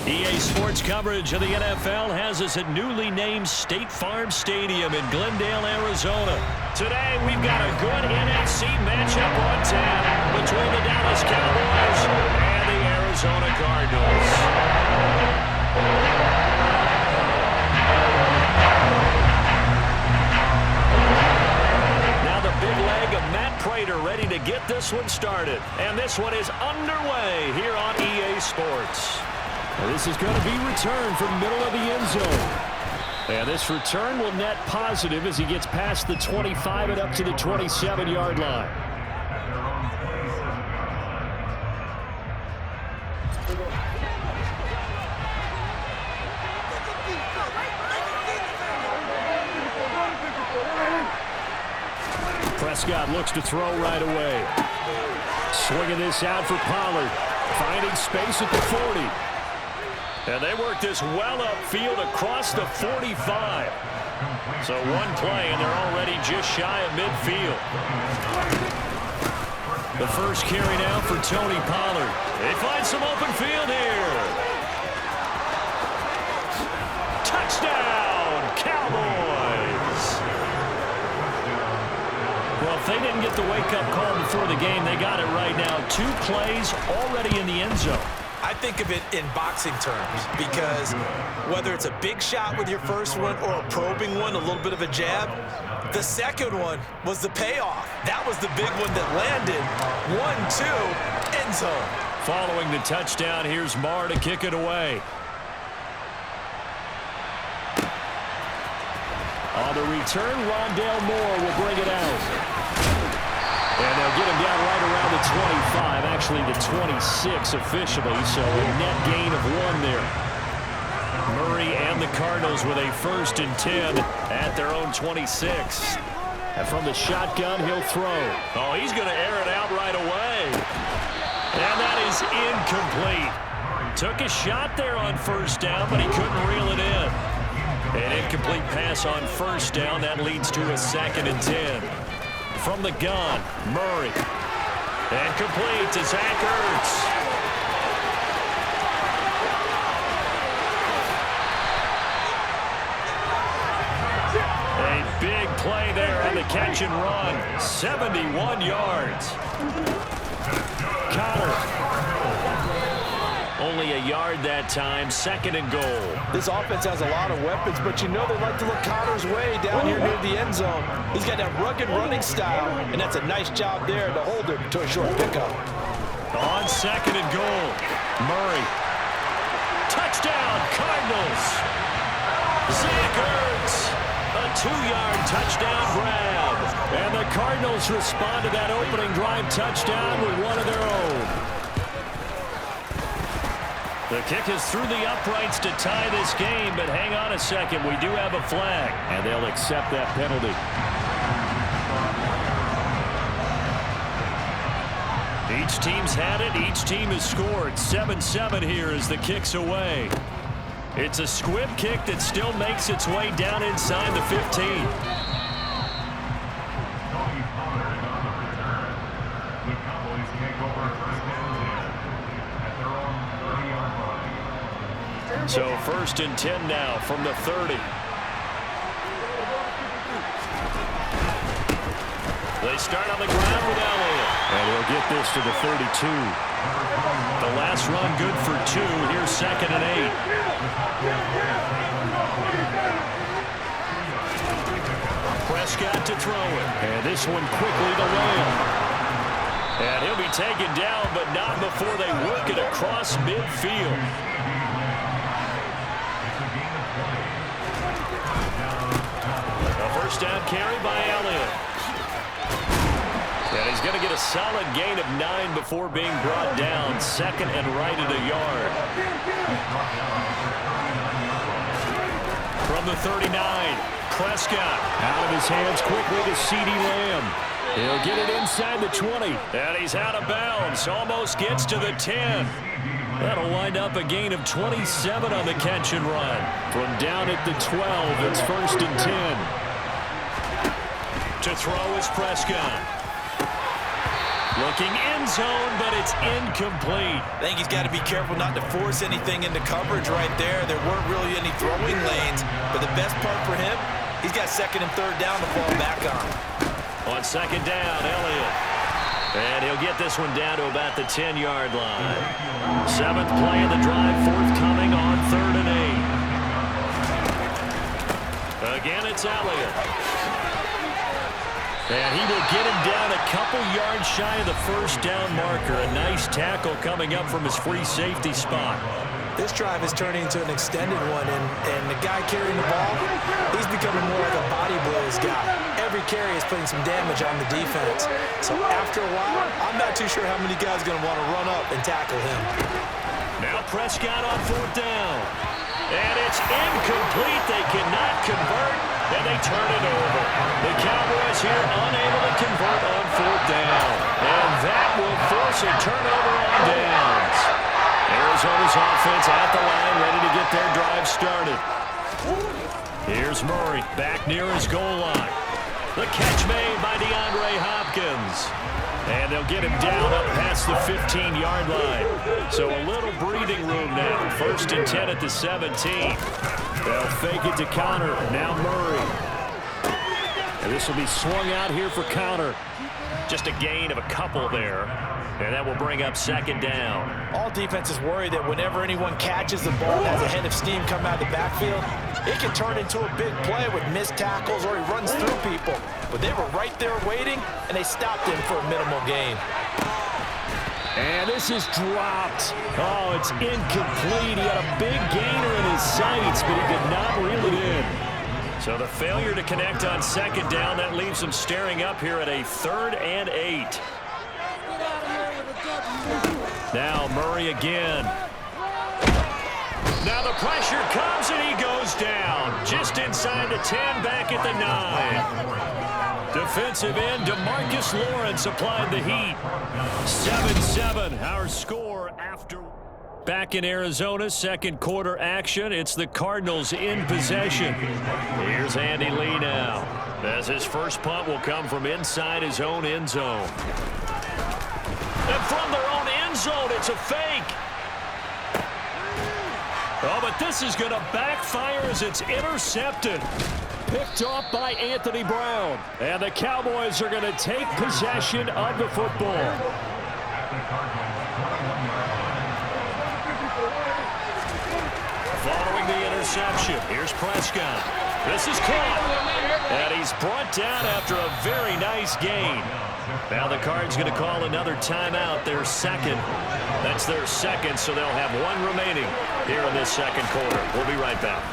EA Sports coverage of the NFL has us at newly named State Farm Stadium in Glendale, Arizona. Today, we've got a good NFC matchup on tap between the Dallas Cowboys and the Arizona Cardinals. Now the big leg of Matt Prater ready to get this one started. And this one is underway here on EA Sports. This is going to be returned from middle of the end zone. And this return will net positive as he gets past the 25 and up to the 27-yard line. Prescott looks to throw right away. Swinging this out for Pollard. Finding space at the 40. And they work this well upfield across the 45. So one play, and they're already just shy of midfield. The first carry now for Tony Pollard. They find some open field here. Touchdown, Cowboys! Well, if they didn't get the wake-up call before the game, they got it right now. 2 plays already in the end zone. I think of it in boxing terms because whether it's a big shot with your first one or a probing one, a little bit of a jab, the second one was the payoff. That was the big one that landed. 1-2, end zone. Following the touchdown, here's Marr to kick it away. On the return, Rondale Moore will bring it out. And they'll get him down right around the 25, actually the 26 officially, so a net gain of 1 there. Murray and the Cardinals with a 1st and 10 at their own 26. And from the shotgun, he'll throw. Oh, he's going to air it out right away. And that is incomplete. Took a shot there on 1st down, but he couldn't reel it in. An incomplete pass on 1st down. That leads to a 2nd and 10. From the gun, Murray. And complete to Zach Ertz. A big play there on the catch and run. 71 yards. Connor. Only a yard that time, 2nd and goal. This offense has a lot of weapons, but you know they like to look Connor's way down here near the end zone. He's got that rugged running style, and that's a nice job there to hold him to a short pickup. On 2nd and goal, Murray. Touchdown, Cardinals. Zach Ertz, a 2-yard touchdown grab. And the Cardinals respond to that opening drive touchdown with one of their own. The kick is through the uprights to tie this game, but hang on a second. We do have a flag. And they'll accept that penalty. Each team's had it. Each team has scored. 7-7 here as the kick's away. It's a squib kick that still makes its way down inside the 15. So 1st and 10 now from the 30. They start on the ground with Elliott. And he'll get this to the 32. The last run good for 2. Here's 2nd and 8. Prescott to throw it. And this one quickly to Lamb. And he'll be taken down, but not before they work it across midfield. First down carry by Elliott. And he's going to get a solid gain of 9 before being brought down. 2nd and right at a yard. From the 39, Prescott. Out of his hands quickly to CeeDee Lamb. He'll get it inside the 20. And he's out of bounds. Almost gets to the 10. That'll wind up a gain of 27 on the catch and run. From down at the 12, it's 1st and 10. To throw is Prescott. Looking end zone, but it's incomplete. I think he's got to be careful not to force anything into coverage right there. There weren't really any throwing lanes, but the best part for him, he's got second and third down to fall back on. On second down, Elliott. And he'll get this one down to about the 10-yard line. Seventh play of the drive, forthcoming on 3rd and 8. Again, it's Elliott. And he will get him down a couple yards shy of the first down marker. A nice tackle coming up from his free safety spot. This drive is turning into an extended one, and the guy carrying the ball, he's becoming more like a body blows guy. Every carry is putting some damage on the defense. So after a while, I'm not too sure how many guys are going to want to run up and tackle him. Now Prescott on 4th down. And it's incomplete. They cannot convert, and they turn it over. The Cowboys here unable to convert on 4th down. And that will force a turnover on downs. Arizona's offense at the line, ready to get their drive started. Here's Murray, back near his goal line. The catch made by DeAndre Hopkins. And they'll get him down up past the 15-yard line. So a little breathing room now. 1st and 10 at the 17. They'll fake it to Conner. Now Murray. And this will be swung out here for Conner. Just a gain of a couple there. And that will bring up 2nd down. All defenses worry that whenever anyone catches the ball and has a head of steam come out of the backfield, it can turn into a big play with missed tackles or he runs through people. But they were right there waiting, and they stopped him for a minimal gain. And this is dropped. Oh, it's incomplete. He had a big gainer in his sights, but he could not reel it in. So the failure to connect on 2nd down, that leaves him staring up here at a 3rd and 8. Now Murray again. Now the pressure comes and he goes down. Just inside the 10, back at the 9. Defensive end DeMarcus Lawrence applied the heat. 7-7, our score after. Back in Arizona, 2nd quarter action. It's the Cardinals in possession. Here's Andy Lee now, as his first punt will come from inside his own end zone. And from their own end zone, it's a fake. Oh, but this is going to backfire as it's intercepted. Picked off by Anthony Brown. And the Cowboys are going to take possession of the football. Following the interception, here's Prescott. This is caught. And he's brought down after a very nice gain. Now the Cards going to call another timeout, their 2nd. That's their 2nd, so they'll have 1 remaining here in this 2nd quarter. We'll be right back.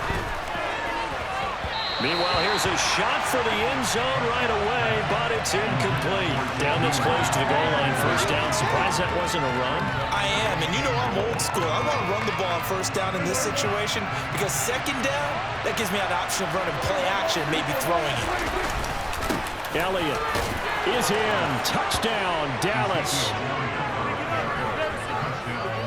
Meanwhile, here's a shot for the end zone right away, but it's incomplete. Down this close to the goal line, 1st down. Surprised that wasn't a run? I am, and you know I'm old school. I want to run the ball on 1st down in this situation because 2nd down, that gives me an option of running play action, maybe throwing it. Elliott is in. Touchdown, Dallas.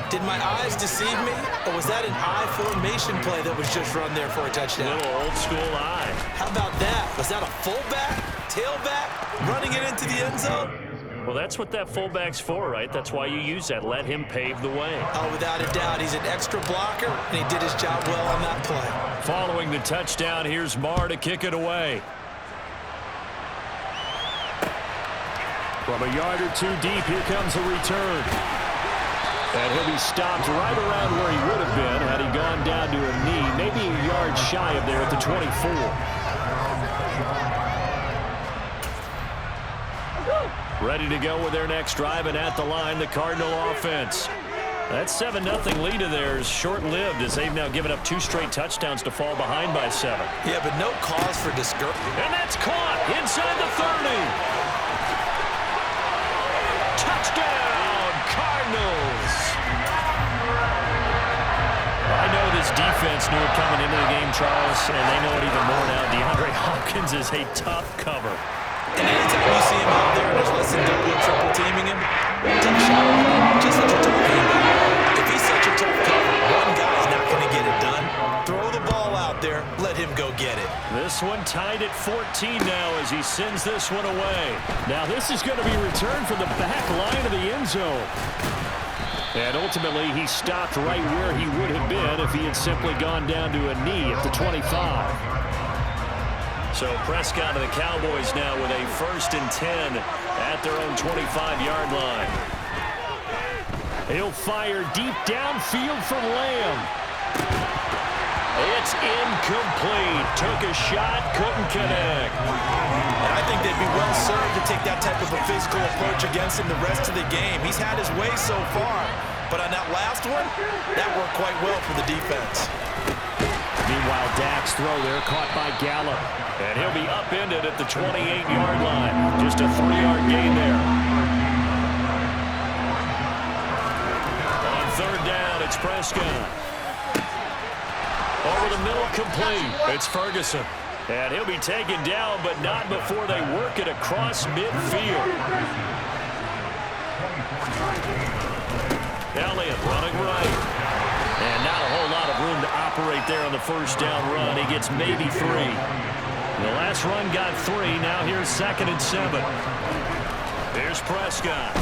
Did my eyes deceive me, or was that an I formation play that was just run there for a touchdown? Little old school eye. How about that? Was that a fullback, tailback, running it into the end zone? Well, that's what that fullback's for, right? That's why you use that. Let him pave the way. Oh, without a doubt. He's an extra blocker, and he did his job well on that play. Following the touchdown, here's Marr to kick it away. From a yard or 2 deep, here comes a return. And he'll be stopped right around where he would have been had he gone down to a knee, maybe a yard shy of there at the 24. Ready to go with their next drive, and at the line, the Cardinal offense. That 7-0 lead of theirs short-lived as they've now given up 2 straight touchdowns to fall behind by 7. Yeah, but no cause for discouragement. And that's caught inside the 30. Touchdown, Cardinals. I know this defense knew it coming into the game, Charles, and they know it even more now. DeAndre Hopkins is a tough cover. And anytime you see him out there and there's less than double or triple teaming him, take a shot on him. Just what you're talking about. If he's such a tough cover, one guy's not going to get it done. Throw the ball out there, let him go get it. This this one tied at 14 now as he sends this one away. Now this is going to be returned from the back line of the end zone. And ultimately, he stopped right where he would have been if he had simply gone down to a knee at the 25. So Prescott and the Cowboys now with a 1st and 10 at their own 25-yard line. He'll fire deep downfield from Lamb. It's incomplete. Took a shot, couldn't connect. And I think they'd be well served to take that type of a physical approach against him the rest of the game. He's had his way so far, but on that last one, that worked quite well for the defense. Meanwhile, Dak's throw there caught by Gallup. And he'll be upended at the 28-yard line. Just a 3-yard gain there. On 3rd down, it's Prescott. Over the middle, complete. It's Ferguson. And he'll be taken down, but not before they work it across midfield. Elliott running right. And not a whole lot of room to operate there on the 1st down run. He gets maybe 3. The last run got 3. Now here's 2nd and 7. Here's Prescott.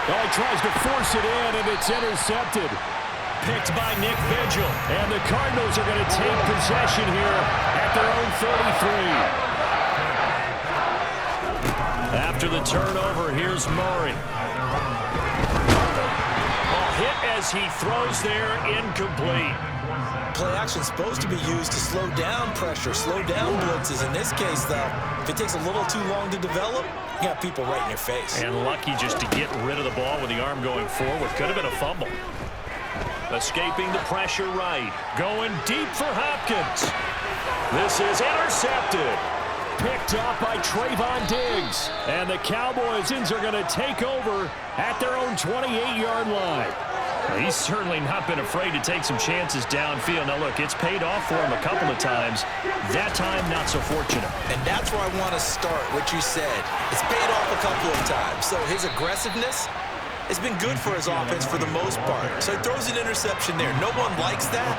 Oh, he tries to force it in, and it's intercepted. Picked by Nick Vigil. And the Cardinals are going to take possession here at their own 33. After the turnover, here's Murray. Ball hit as he throws there, incomplete. Play action's supposed to be used to slow down pressure, slow down blitzes. In this case, though, if it takes a little too long to develop, you got people right in your face. And lucky just to get rid of the ball with the arm going forward. Could have been a fumble. Escaping the pressure right. Going deep for Hopkins. This is intercepted. Picked off by Trayvon Diggs. And the Cowboys are going to take over at their own 28-yard line. He's certainly not been afraid to take some chances downfield. Now, look, it's paid off for him a couple of times. That time, not so fortunate. And that's where I want to start, what you said. It's paid off a couple of times. So his aggressiveness has been good for his offense for the most part. So he throws an interception there. No one likes that,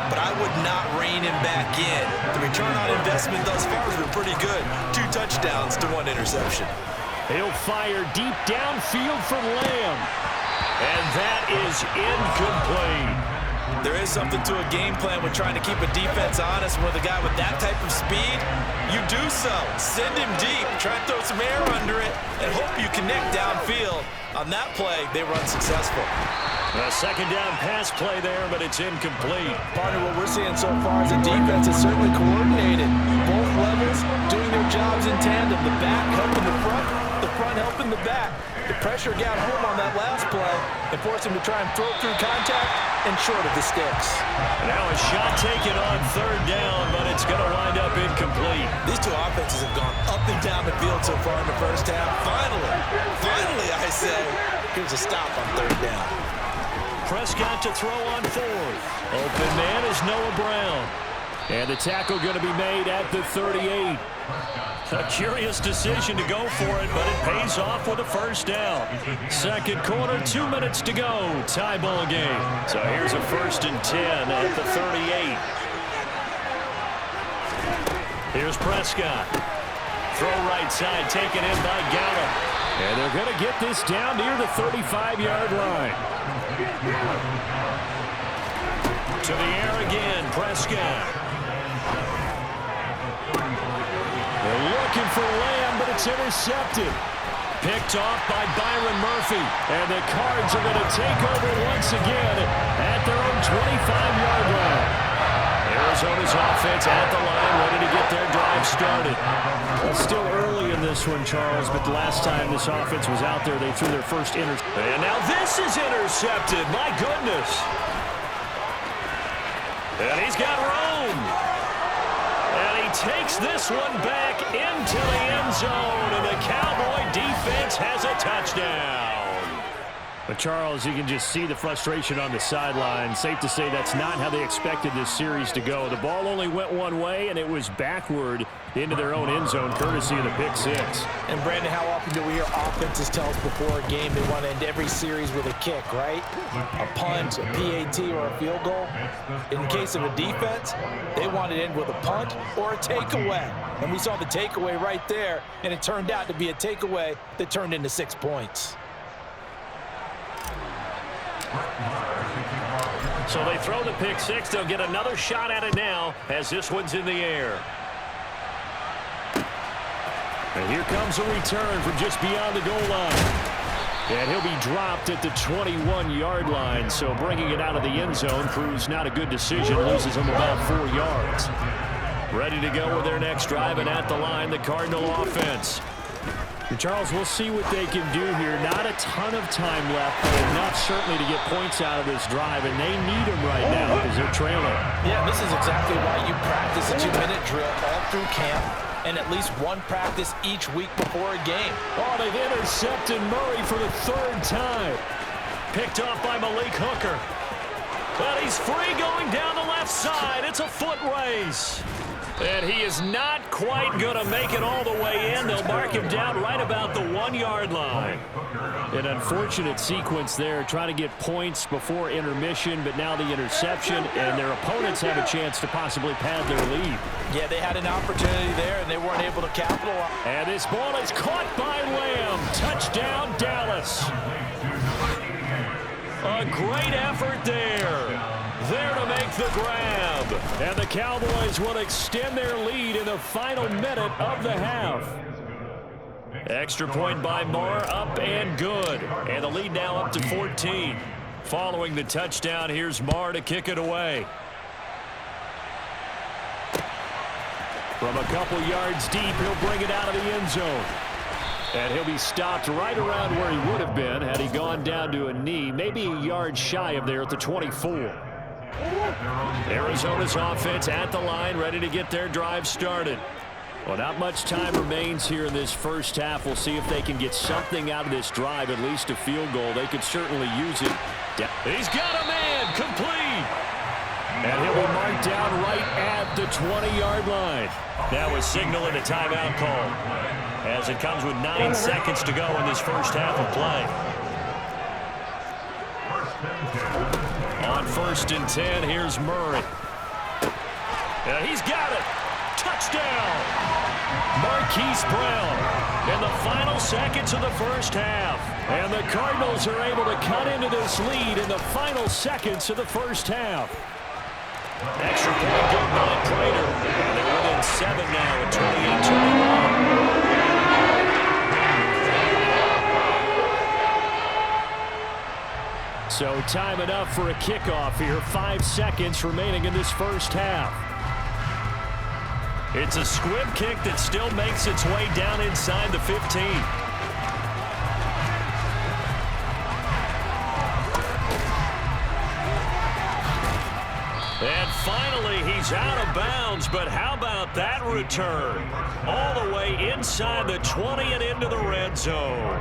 but I would not rein him back in. The return on investment thus far has been pretty good. 2 touchdowns to 1 interception. He'll fire deep downfield from Lamb. And that is incomplete. There is something to a game plan with trying to keep a defense honest. With a guy with that type of speed, you do so. Send him deep, try and throw some air under it, and hope you connect downfield. On that play, they were unsuccessful. A 2nd down pass play there, but it's incomplete. Partner, what we're seeing so far is the defense is certainly coordinated. Both levels doing their jobs in tandem. The back helping the front helping the back. The pressure got home on that last play and forced him to try and throw through contact and short of the sticks. Now a shot taken on 3rd down, but it's going to wind up incomplete. These two offenses have gone up and down the field so far in the 1st half. Finally, I say, here's a stop on 3rd down. Prescott to throw on 4th. Open man is Noah Brown. And the tackle going to be made at the 38. A curious decision to go for it, but it pays off with a 1st down. 2nd quarter, 2 minutes to go. Tie ball game. So here's a 1st and 10 at the 38. Here's Prescott. Throw right side, taken in by Gallup. And they're going to get this down near the 35-yard line. To the air again, Prescott. They're looking for Lamb, but it's intercepted. Picked off by Byron Murphy. And the Cards are going to take over once again at their own 25-yard line. Arizona's offense at the line, ready to get their drive started. Well, still early in this one, Charles, but the last time this offense was out there, they threw their first interception. And now this is intercepted. My goodness. And he's got room. And he takes this one back into the end zone, and the Cowboy defense has a touchdown. But Charles, you can just see the frustration on the sideline. Safe to say that's not how they expected this series to go. The ball only went one way, and it was backward into their own end zone, courtesy of the pick six. And, Brandon, how often do we hear offenses tell us before a game they want to end every series with a kick, right? A punt, a PAT, or a field goal. In case of a defense, they want to end with a punt or a takeaway. And we saw the takeaway right there, and it turned out to be a takeaway that turned into 6 points. So they throw the pick six. They'll get another shot at it now as this one's in the air. And here comes a return from just beyond the goal line. And he'll be dropped at the 21-yard line. So bringing it out of the end zone proves not a good decision. Loses him about 4 yards. Ready to go with their next drive, and at the line, the Cardinal offense. And Charles, we'll see what they can do here. Not a ton of time left, but enough certainly to get points out of this drive, and they need them right now because they're trailing. Yeah, this is exactly why you practice a 2-minute drill all through camp and at least one practice each week before a game. Oh, they've intercepted Murray for the 3rd time. Picked off by Malik Hooker. But he's free going down the left side. It's a foot race. And he is not quite going to make it all the way in. They'll mark him down right about the 1-yard line. An unfortunate sequence there, trying to get points before intermission, but now the interception, and their opponents have a chance to possibly pad their lead. Yeah, they had an opportunity there, and they weren't able to capitalize. And this ball is caught by Lamb. Touchdown, Dallas. A great effort there. There to make the grab. And the Cowboys will extend their lead in the final minute of the half. Extra point by Moore, up and good. And the lead now up to 14. Following the touchdown, here's Moore to kick it away. From a couple yards deep, he'll bring it out of the end zone. And he'll be stopped right around where he would have been had he gone down to a knee, maybe a yard shy of there at the 24. Arizona's offense at the line, ready to get their drive started. Well, not much time remains here in this first half. We'll see if they can get something out of this drive, at least a field goal. They could certainly use it. He's got a man, complete. And he'll be marked down right at the 20-yard line. Now a signal and a timeout call, as it comes with 9 seconds to go in this first half of play. On 1st and 10, here's Murray. And he's got it. Touchdown. Marquise Brown in the final seconds of the first half. And the Cardinals are able to cut into this lead in the final seconds of the first half. Extra point good by Prater. And they're within 7 now at 28-21. So time enough for a kickoff here. 5 seconds remaining in this first half. It's a squib kick that still makes its way down inside the 15. And finally, he's out of bounds, but how about that return? All the way inside the 20 and into the red zone.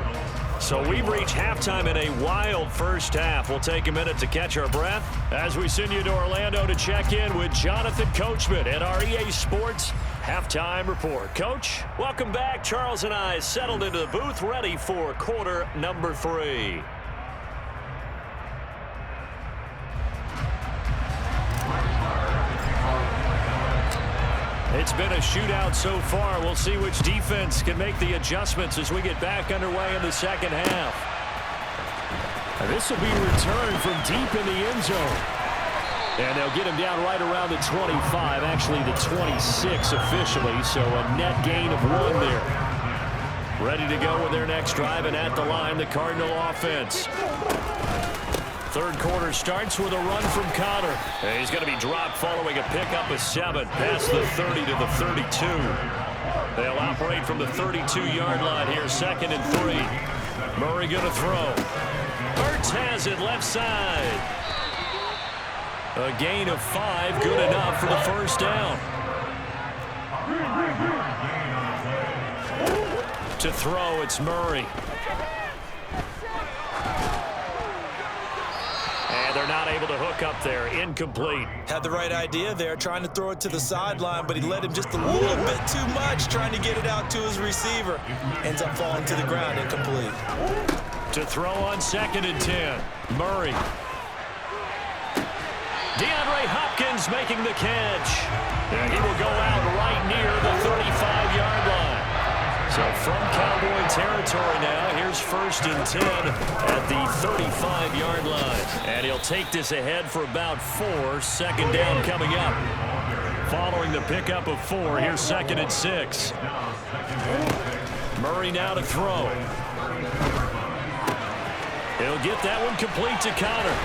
So we've reached halftime in a wild first half. We'll take a minute to catch our breath as we send you to Orlando to check in with Jonathan Coachman at our EA Sports Halftime Report. Coach, welcome back. Charles and I settled into the booth, ready for quarter number 3. It's been a shootout so far. We'll see which defense can make the adjustments as we get back underway in the second half. This will be returned from deep in the end zone. And they'll get him down right around the 25, actually the 26 officially, so a net gain of 1 there. Ready to go with their next drive, and at the line, the Cardinal offense. Third quarter starts with a run from Connor. And he's going to be dropped following a pickup of 7 past the 30 to the 32. They'll operate from the 32-yard line here, 2nd and 3. Murray going to throw. Hurts has it left side. A gain of 5, good enough for the first down. To throw, it's Murray. And they're not able to hook up there. Incomplete. Had the right idea there, trying to throw it to the sideline, but he led him just a little bit too much, trying to get it out to his receiver. Ends up falling to the ground, incomplete. To throw on 2nd and 10. Murray. DeAndre Hopkins making the catch. And he will go out right near the 35-yard line. So from Cowboy territory now, here's 1st and 10 at the 35-yard line. And he'll take this ahead for about 4. 2nd down coming up. Following the pickup of 4, here's 2nd and 6. Murray now to throw. He'll get that one complete to Connor.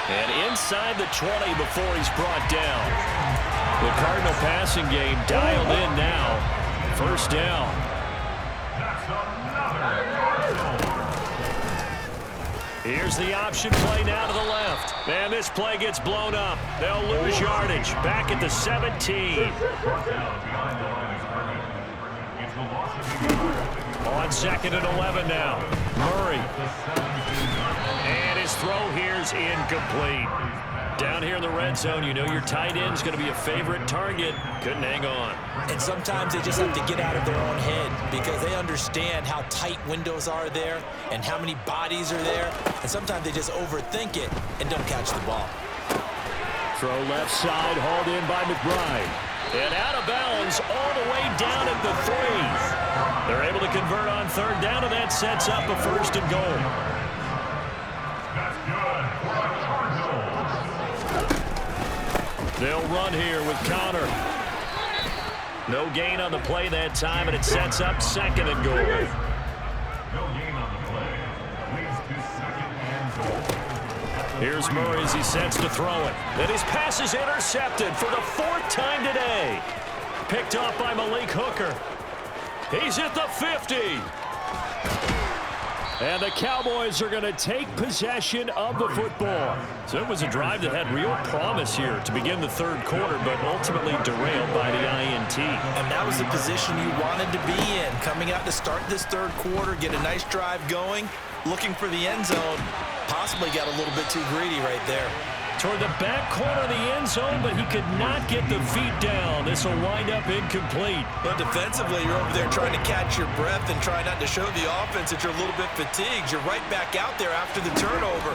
And inside the 20 before he's brought down. The Cardinal passing game dialed in now. 1st down. Here's the option play now to the left. And this play gets blown up. They'll lose yardage. Back at the 17. On 2nd and 11 now. Murray. And his throw here's incomplete. Down here in the red zone, you know your tight end's going to be a favorite target. Couldn't hang on. And sometimes they just have to get out of their own head because they understand how tight windows are there and how many bodies are there. And sometimes they just overthink it and don't catch the ball. Throw left side, hauled in by McBride. And out of bounds all the way down at the 3. They're able to convert on 3rd down, and that sets up a 1st and goal. They'll run here with Connor. No gain on the play that time, and it sets up 2nd and goal. Here's Murray as he sets to throw it. And his pass is intercepted for the 4th time today. Picked off by Malik Hooker. He's at the 50. And the Cowboys are going to take possession of the football. So it was a drive that had real promise here to begin the 3rd quarter, but ultimately derailed by the INT. And that was the position you wanted to be in. Coming out to start this 3rd quarter, get a nice drive going, looking for the end zone. Possibly got a little bit too greedy right there. Toward the back corner of the end zone, but he could not get the feet down. This will wind up incomplete. But defensively, you're over there trying to catch your breath and try not to show the offense that you're a little bit fatigued. You're right back out there after the turnover.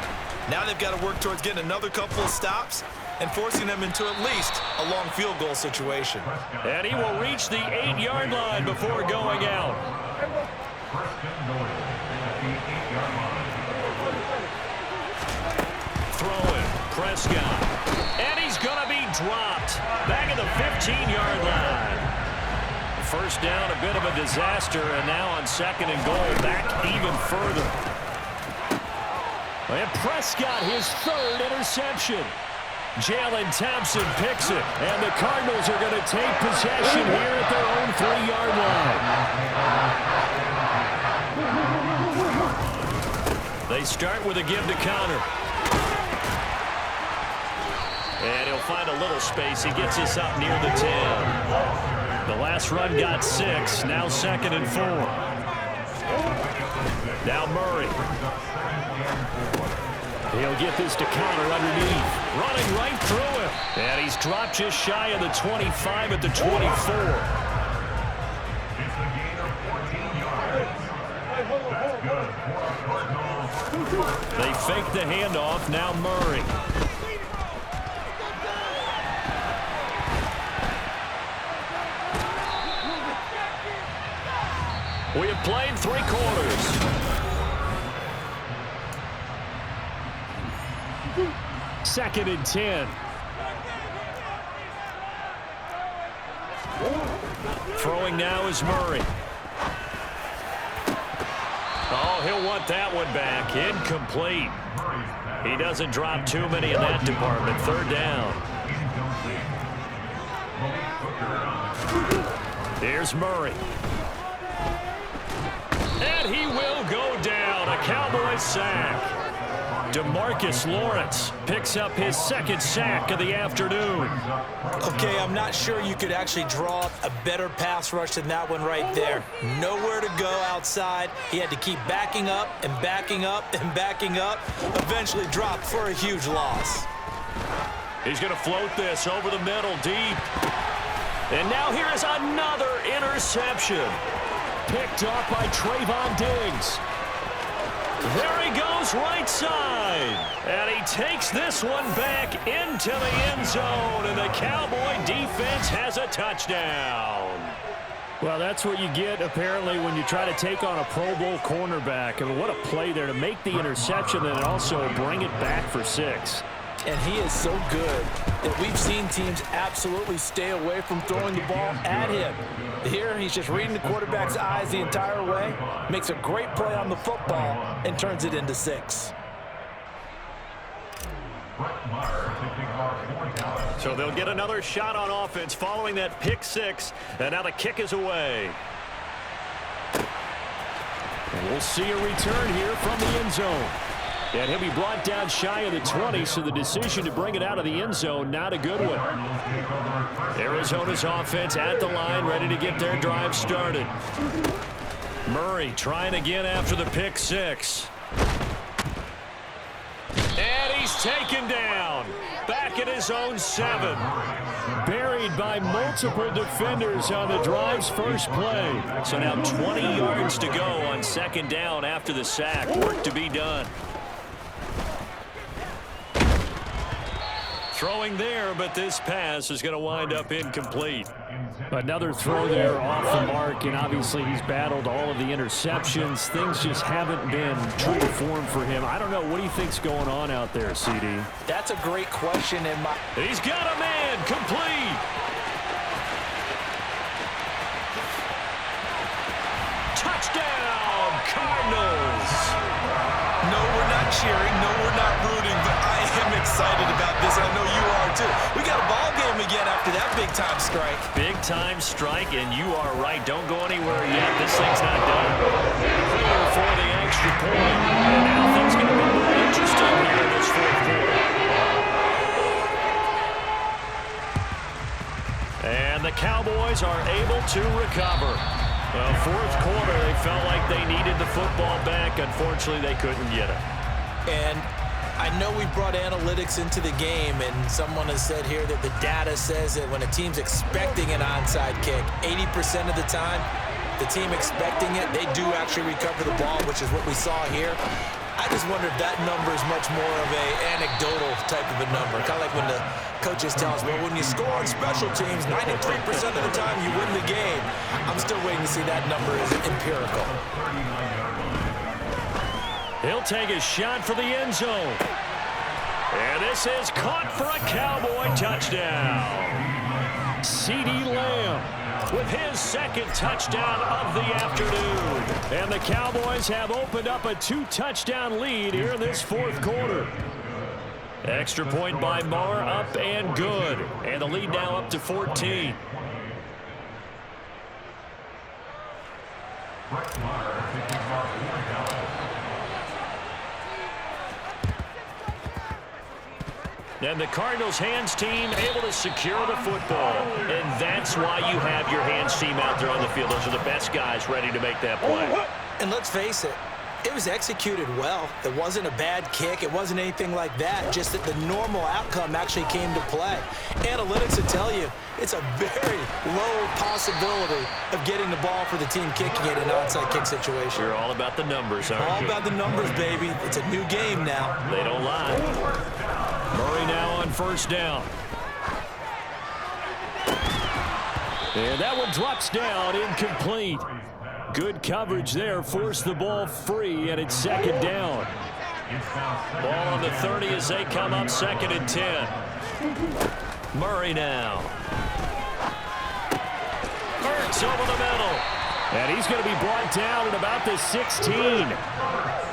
Now they've got to work towards getting another couple of stops and forcing them into at least a long field goal situation. And he will reach the 8-yard line before going out. Throwing, Prescott. And he's going to be dropped. Back at the 15-yard line. 1st down, a bit of a disaster, and now on 2nd and goal, back even further. And Prescott, his 3rd interception. Jalen Thompson picks it, and the Cardinals are going to take possession here at their own 3-yard line. They start with a give to Connor. And he'll find a little space. He gets us up near the 10. The last run got 6. Now 2nd and 4. Now Murray. He'll get this to Connor underneath. Running right through him. And he's dropped just shy of the 25 at the 24. They fake the handoff. Now Murray. We have played 3 quarters. Second and 10. Throwing now is Murray. Oh, he'll want that one back. Incomplete. He doesn't drop too many in that department. 3rd down. Here's Murray. And he will go down. A Cowboys sack. DeMarcus Lawrence picks up his second sack of the afternoon. Okay, I'm not sure you could actually draw up a better pass rush than that one right there. Nowhere to go outside. He had to keep backing up and backing up and backing up. Eventually dropped for a huge loss. He's going to float this over the middle deep. And now here is another interception. Picked off by Trayvon Diggs. There he goes right side. And he takes this one back into the end zone. And the Cowboy defense has a touchdown. Well, that's what you get, apparently, when you try to take on a Pro Bowl cornerback. I mean, what a play there to make the interception and also bring it back for 6. And he is so good that we've seen teams absolutely stay away from throwing the ball at him. Here, he's just reading the quarterback's eyes the entire way, makes a great play on the football, and turns it into 6. So they'll get another shot on offense following that pick 6, and now the kick is away. And we'll see a return here from the end zone. And he'll be brought down shy of the 20, so the decision to bring it out of the end zone, not a good one. Arizona's offense at the line, ready to get their drive started. Murray trying again after the pick 6. And he's taken down. Back at his own 7. Buried by multiple defenders on the drive's first play. So now 20 yards to go on second down after the sack. Work to be done. Throwing there, but this pass is going to wind up incomplete. Another throw there off the mark, and obviously he's battled all of the interceptions. Things just haven't been true to form for him. I don't know. What do you think's going on out there, CD? That's a great question. He's got a man complete. Touchdown, Cardinals. No, we're not cheering. No, we're not rooting, but I am excited about this. I know you are too. We got a ball game again after that big-time strike. Big-time strike, and you are right. Don't go anywhere yet. This thing's not done. Clear for the extra point, and now things going to be more interesting here in this fourth quarter. And the Cowboys are able to recover. Well, fourth quarter, they felt like they needed the football back. Unfortunately, they couldn't get it. And I know we brought analytics into the game, and someone has said here that the data says that when a team's expecting an onside kick, 80% of the time, the team expecting it, they do actually recover the ball, which is what we saw here. I just wonder if that number is much more of a anecdotal type of a number. Kind of like when the coaches tell us, well, when you score on special teams, 93% of the time you win the game. I'm still waiting to see that number is empirical. He'll take a shot for the end zone. And this is caught for a Cowboy touchdown. CeeDee Lamb with his second touchdown of the afternoon. And the Cowboys have opened up a 2-touchdown lead here in this fourth quarter. Extra point by Marr, up and good. And the lead now up to 14. And the Cardinals' hands team able to secure the football. And that's why you have your hands team out there on the field. Those are the best guys ready to make that play. And let's face it, it was executed well. It wasn't a bad kick. It wasn't anything like that. Just that the normal outcome actually came to play. Analytics will tell you it's a very low possibility of getting the ball for the team kicking it in an onside kick situation. You're all about the numbers, aren't All you? about the numbers, baby. It's a new game now. They don't lie. Murray now on first down. And that one drops down, incomplete. Good coverage there, forced the ball free, and it's second down. Ball on the 30 as they come up, second and 10. Murray now. Hurts over the middle. And he's going to be brought down at about the 16.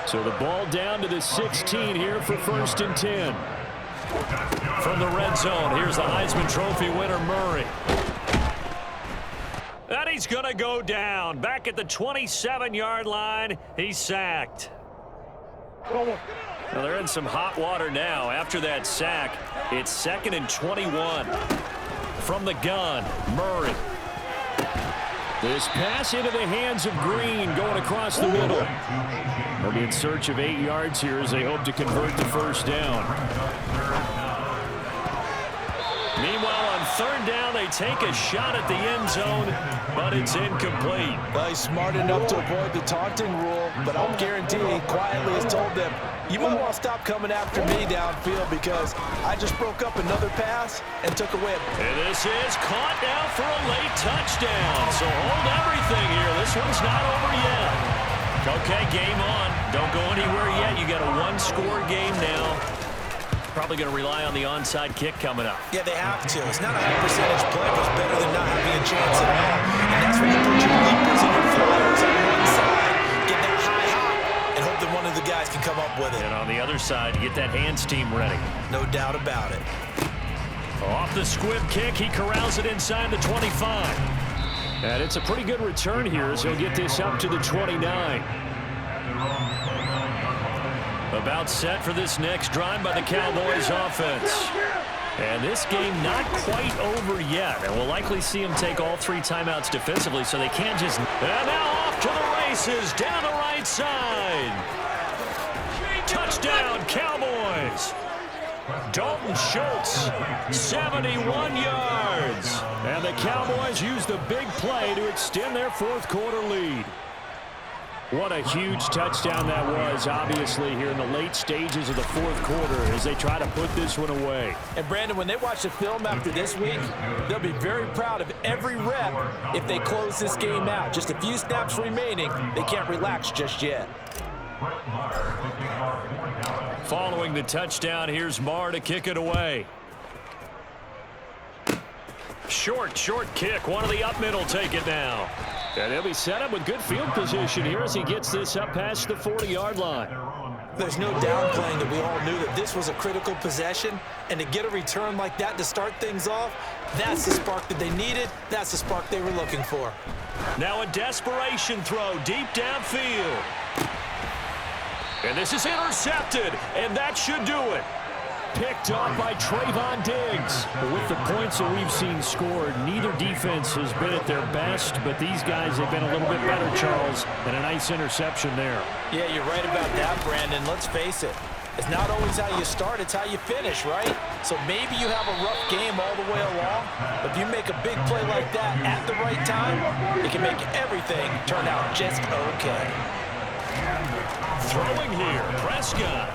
So the ball down to the 16 here for first and 10. From the red zone, here's the Heisman Trophy winner, Murray. And he's going to go down. Back at the 27-yard line, he's sacked. Well, they're in some hot water now. After that sack, it's 2nd and 21. From the gun, Murray. This pass into the hands of Green going across the middle. They'll be in search of 8 yards here as they hope to convert the first down. Meanwhile, on 3rd down, they take a shot at the end zone, but it's incomplete. Well, he's smart enough to avoid the taunting rule, but I'll guarantee he quietly has told them, you might want to stop coming after me downfield because I just broke up another pass and took a whip. And this is caught now for a late touchdown. So hold everything here. This one's not over yet. Okay, game on. Don't go anywhere yet. You got a 1-score game now. Probably going to rely on the onside kick coming up. Yeah, they have to. It's not a high percentage play, but it's better than not having a chance at all. And that's when you put your leapers and your flyers on one side, get that high hop, and hope that one of the guys can come up with it. And on the other side, get that hands team ready. No doubt about it. Off the squib kick, he corrals it inside the 25. And it's a pretty good return here as he'll get this up to the 29. About set for this next drive by the Cowboys offense. And this game not quite over yet. And we'll likely see them take all 3 timeouts defensively, so they can't just... And now off to the races down the right side. Touchdown, Cowboys. Dalton Schultz, 71 yards. And the Cowboys use the big play to extend their 4th quarter lead. What a huge touchdown that was, obviously, here in the late stages of the 4th quarter as they try to put this one away. And, Brandon, when they watch the film after this week, they'll be very proud of every rep if they close this game out. Just a few snaps remaining. They can't relax just yet. Following the touchdown, here's Marr to kick it away. Short kick. One of the up middle take it now. And they'll be set up with good field position here as he gets this up past the 40-yard line. There's no downplaying that we all knew that this was a critical possession, and to get a return like that to start things off, that's the spark that they needed. That's the spark they were looking for. Now a desperation throw deep downfield. And this is intercepted, and that should do it. Picked off by Trayvon Diggs. With the points that we've seen scored, neither defense has been at their best, but these guys have been a little bit better, Charles, and a nice interception there. Yeah, you're right about that, Brandon. Let's face it. It's not always how you start, it's how you finish, right? So maybe you have a rough game all the way along, but if you make a big play like that at the right time, it can make everything turn out just okay. Throwing here, Prescott.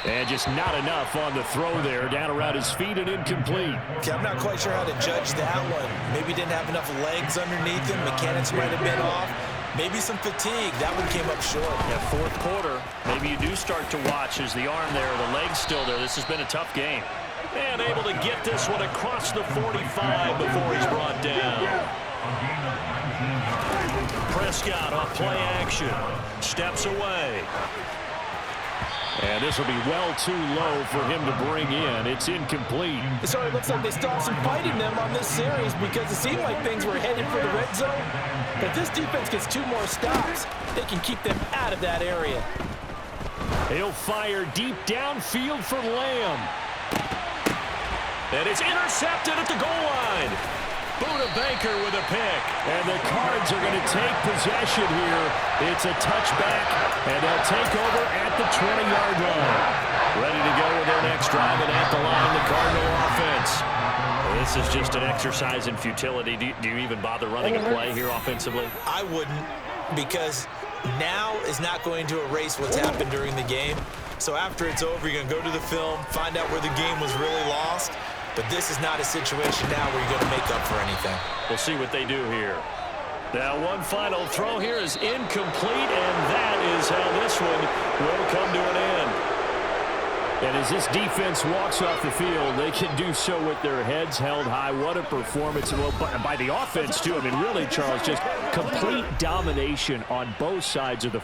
And just not enough on the throw there. Down around his feet and incomplete. Okay, I'm not quite sure how to judge that one. Maybe didn't have enough legs underneath him. Mechanics might have been off. Maybe some fatigue. That one came up short. Yeah, 4th quarter. Maybe you do start to watch as the arm there, the leg's still there. This has been a tough game. And able to get this one across the 45 before he's brought down. Prescott off play action. Steps away. And this will be well too low for him to bring in. It's incomplete. So it looks like they still have some fight in them on this series because it seemed like things were headed for the red zone. But this defense gets 2 more stops. They can keep them out of that area. He'll fire deep downfield for Lamb. And it's intercepted at the goal line. Buda Baker with a pick. And the Cards are going to take possession here. It's a touchback, and they'll take over at the 20-yard line. Ready to go with their next drive, and at the line, the Cardinal offense. Well, this is just an exercise in futility. Do you even bother running a play here offensively? I wouldn't, because now is not going to erase what's happened during the game. So after it's over, you're going to go to the film, find out where the game was really lost. But this is not a situation now where you're going to make up for anything. We'll see what they do here. Now one final throw here is incomplete, and that is how this one will come to an end. And as this defense walks off the field, they can do so with their heads held high. What a performance by the offense, too. I mean, really, Charles, just complete domination on both sides of the